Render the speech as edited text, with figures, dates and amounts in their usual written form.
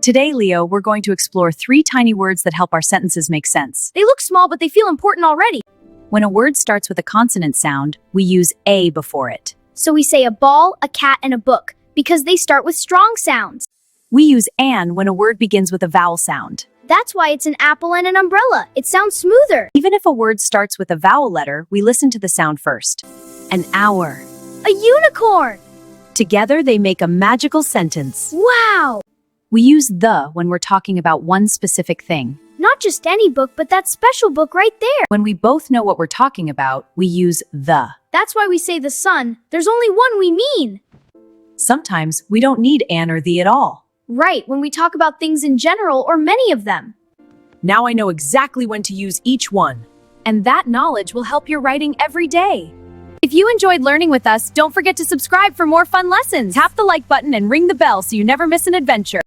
Today, Leo, we're going to explore 3 tiny words that help our sentences make sense. They look small, but they feel important already. When a word starts with a consonant sound, we use a before it. So we say a ball, a cat, and a book, because they start with strong sounds. We use an when a word begins with a vowel sound. That's why it's an apple and an umbrella. It sounds smoother. Even if a word starts with a vowel letter, we listen to the sound first. An hour. A unicorn. Together, they make a magical sentence. Wow. We use the when we're talking about one specific thing. Not just any book, but that special book right there. When we both know what we're talking about, we use the. That's why we say the sun. There's only one we mean. Sometimes we don't need an or the at all. Right, when we talk about things in general or many of them. Now I know exactly when to use each one. And that knowledge will help your writing every day. If you enjoyed learning with us, don't forget to subscribe for more fun lessons. Tap the like button and ring the bell so you never miss an adventure.